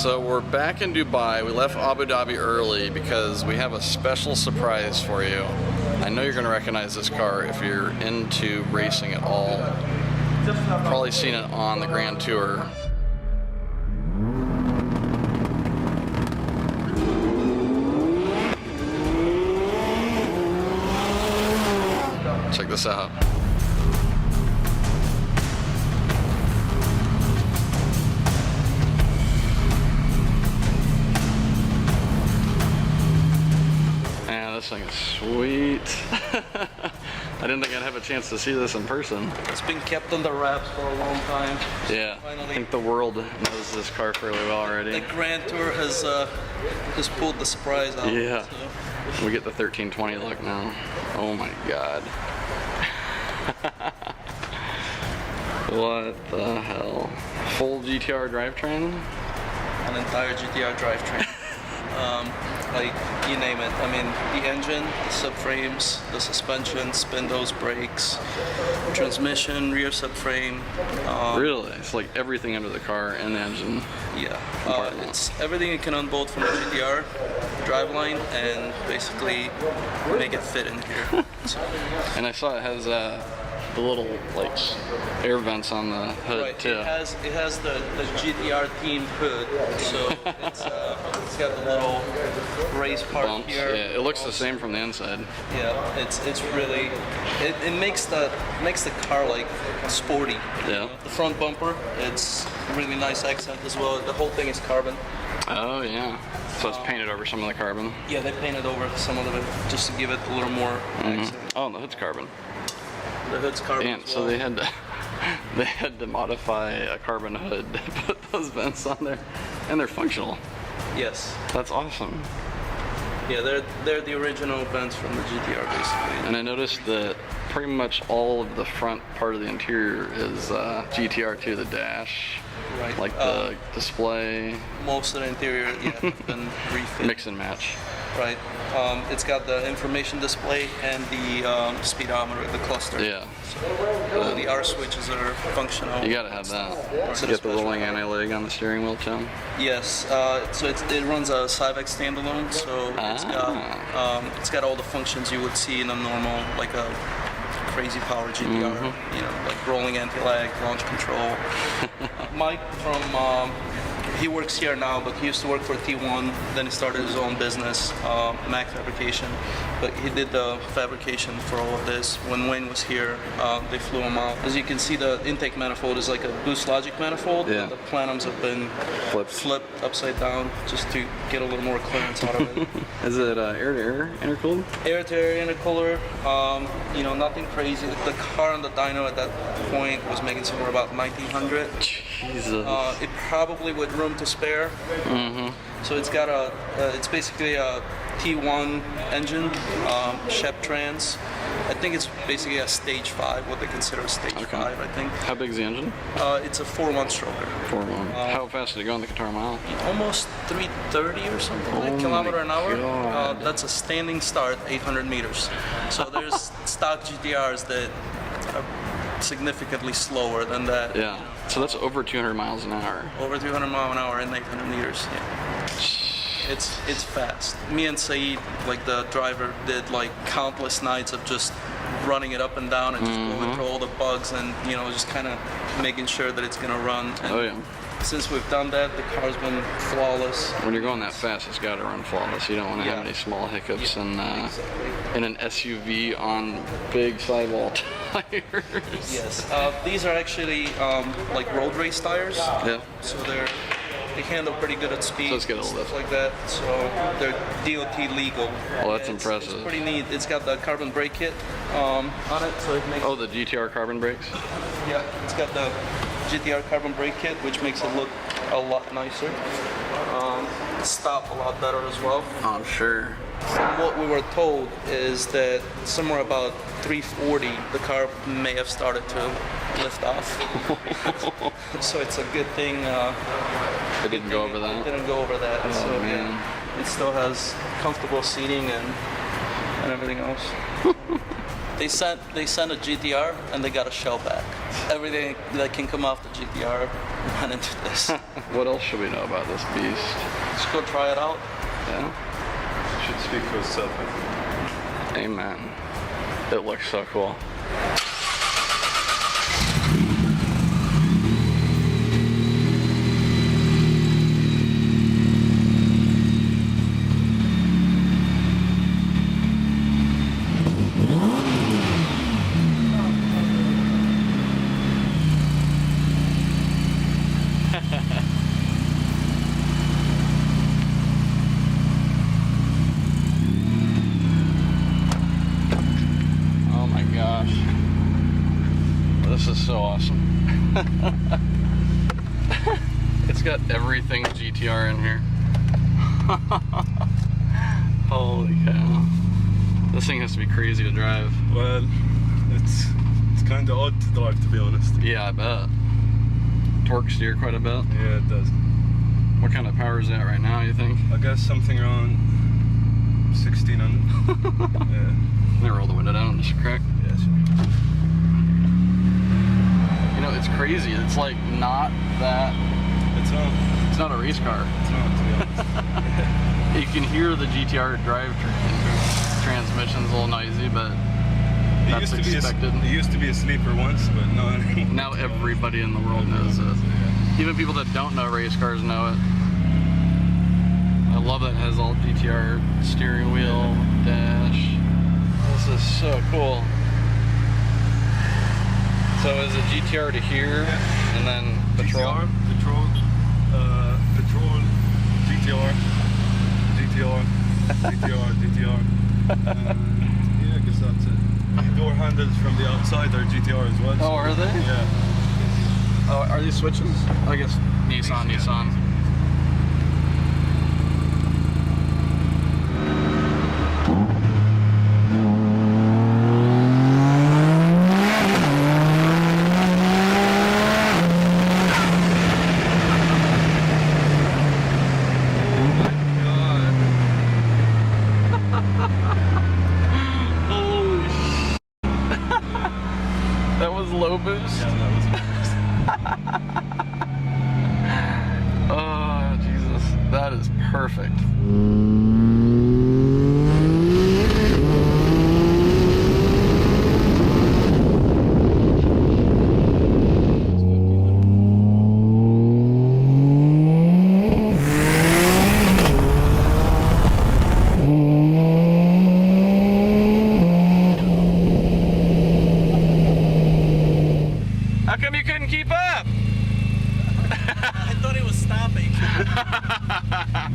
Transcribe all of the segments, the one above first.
So we're back in Dubai. We left Abu Dhabi early because we have a special surprise for you. I know you're going to recognize this car if you're into racing at all. Probably seen it on the Grand Tour. Check this out. Man, this thing is sweet. I didn't think I'd have a chance to see this in person. It's been kept under wraps for a long time. Yeah, finally. I think the world knows this car fairly well already. The Grand Tour has pulled the surprise out. Yeah, so. We get the 1320 look now. Oh my god. What the hell? Full GTR drivetrain? An entire GTR drivetrain. Like, you name it. I mean, the engine, the subframes, the suspension, spindles, brakes, transmission, rear subframe. Really? It's like everything under the car and the engine. Yeah. It's everything you can unbolt from the GTR driveline and basically make it fit in here. So. And I saw it has the little like air vents on the hood right. too. It has the GTR themed hood, so it's got the little race part bumps. here. Yeah, it looks the same from the inside. Yeah, it's really it makes the car like sporty. Yeah. You know? The front bumper, it's really nice accent as well. The whole thing is carbon. Oh yeah. So it's painted over some of the carbon. Yeah, they painted over some of it just to give it a little more accent. Oh, and the hood's carbon. The hood's carbon. Damn, as well. so they had to modify a carbon hood to put those vents on there, and they're functional. Yes. That's awesome. Yeah, they're the original vents from the GTR basically. And I noticed that pretty much all of the front part of the interior is GTR2, the dash, Right. like the display. Most of the interior, yeah, have been refit. Mix and match. Right. It's got the information display and the speedometer, the cluster. Yeah. So the R switches are functional. You gotta have that. Right. You get the rolling anti-lag on the steering wheel too. Yes. So it runs a Cyvex standalone, so it's got all the functions you would see in a normal, like a crazy power GTR. You know, like rolling anti-lag, launch control. Mike from he works here now, but he used to work for T1. Then he started his own business, Mac Fabrication. But he did the fabrication for all of this. When Wayne was here, they flew him out. As you can see, the intake manifold is like a Boost Logic manifold. Yeah. The plenums have been flipped upside down just to get a little more clearance out of it. Is it air-to-air intercooled? Air-to-air intercooler. You know, nothing crazy. The car on the dyno at that point was making somewhere about 1900. Jesus. It probably with room to spare. So it's got it's basically a T1 engine, Shep Trans. I think it's basically a stage 5, what they consider a stage 5, I think. How big's the engine? It's a 4-1 stroker. 4-1. How fast did it go on the guitar mile? Almost 330 or something, like kilometer an hour. That's a standing start, 800 meters. So there's stock GTRs that are significantly slower than that. Yeah. You know. So that's over 200 miles an hour. Over 200 miles an hour and 800 meters. Yeah. It's fast. Me and Saeed, like the driver, did like countless nights of just running it up and down and just going through all the bugs and, you know, just kind of making sure that it's gonna run. And since we've done that, the car's been flawless. When you're going that fast, it's got to run flawless. You don't want to have any small hiccups in an SUV on big sidewall tires. Yes, these are actually like road race tires. Yeah. So they handle pretty good at speed. So it's got a stuff like that. So they're DOT legal. Well, that's impressive. It's pretty neat. It's got the carbon brake kit on it, so it makes. Oh, the GTR carbon brakes. Yeah, it's got the GTR carbon brake kit, which makes it look a lot nicer. Stop a lot better as well. Oh, I'm sure. From what we were told is that somewhere about 340, the car may have started to lift off. So it's a good thing. It didn't go over that? It didn't go over that. Oh, so man. yeah, it still has comfortable seating and and everything else. They sent a GTR and they got a shell back. Everything that can come off the GTR ran into this. What else should we know about this beast? Let's go try it out. Yeah. Should speak for itself, I think. Amen. It looks so cool. This is so awesome. It's got everything GTR in here. Holy cow. This thing has to be crazy to drive. Well, it's kind of odd to drive, to be honest. Yeah, I bet. Torque steer quite a bit. Yeah, it does. What kind of power is that right now, you think? I guess something around 1600. Yeah. Let me roll the window down just a crack. Yeah, sure. You know, it's crazy. It's like not that. It's not a race car. It's not, to be honest. You can hear the GTR transmission's a little noisy, but that's expected. It used to be a sleeper once, but no. Now everybody in the world knows it. Even people that don't know race cars know it. I love that it has all GTR steering wheel, dash. This is so cool. So is it GTR to here, and then Patrol? Patrol, GTR, DTR. Yeah, I guess that's it. Door handles from the outside are GTR as well. Oh, are they? Yeah. Oh, are these switches? I guess Nissan. Low boost? Yeah, that was oh, Jesus. That is perfect.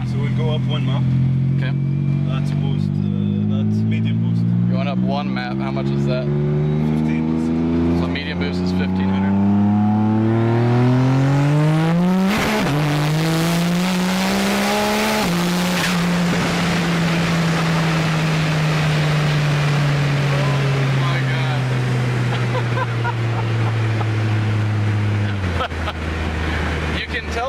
So we'll go up one map. Okay. That's boost, that's medium boost. Going up one map, how much is that? 15. So medium boost is 1500.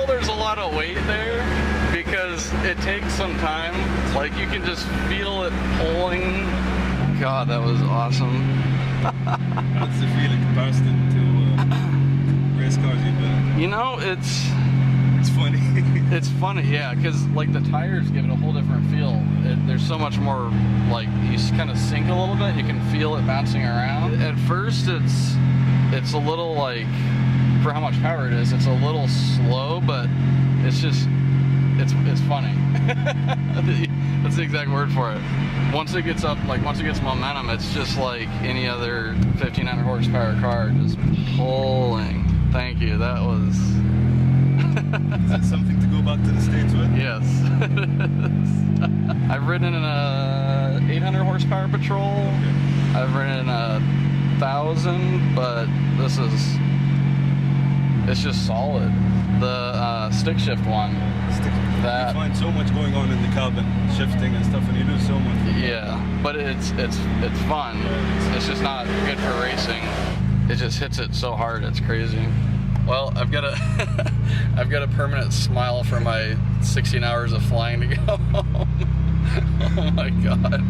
There's a lot of weight there because it takes some time. Like you can just feel it pulling. God, that was awesome. What's the feeling comparison to race cars you've been in? You know, it's funny. It's funny, yeah, because like the tires give it a whole different feel. There's so much more, like you kind of sink a little bit. You can feel it bouncing around. At first, it's a little like, for how much power it is, it's a little slow, but it's just, it's funny. That's the exact word for it. Once it gets up, like once it gets momentum, it's just like any other 1500 horsepower car, just pulling. Thank you, that was... Is it something to go back to the States with? Yes. I've ridden in a 800 horsepower Patrol. Okay. I've ridden in a 1000, but this is... It's just solid. The stick shift one. That, you find so much going on in the cabin, shifting and stuff, and you do so much. Yeah, but it's fun. It's just not good for racing. It just hits it so hard, it's crazy. Well, I've got a I've got a permanent smile for my 16 hours of flying to go home. Oh my God.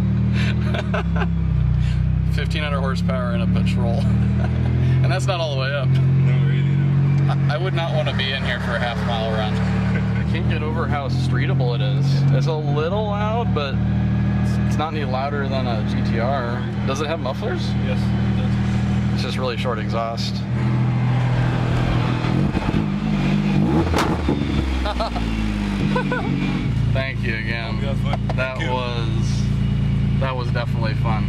1,500 horsepower in a Patrol. And that's not all the way up. No, really, no. I would not want to be in here for a half-mile run. I can't get over how streetable it is. It's a little loud, but it's not any louder than a GTR. Does it have mufflers? Yes, it does. It's just really short exhaust. Thank you again. We had fun. That Thank you. was definitely fun.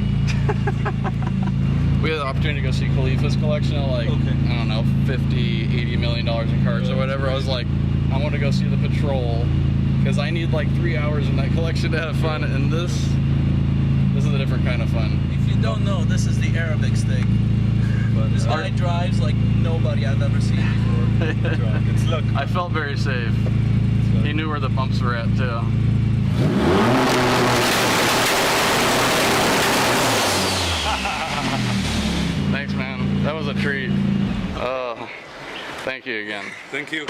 We had the opportunity to go see Khalifa's collection of like, Okay. I don't know, $50, $80 million in cars or whatever. I was like, I want to go see the Patrol because I need like 3 hours in that collection to have fun, and this is a different kind of fun. If you don't know, this is the Arabic stick. This guy drives like nobody I've ever seen before. It's luck. I felt very safe. He knew where the bumps were at too. Thanks, man. That was a treat. Thank you again. Thank you.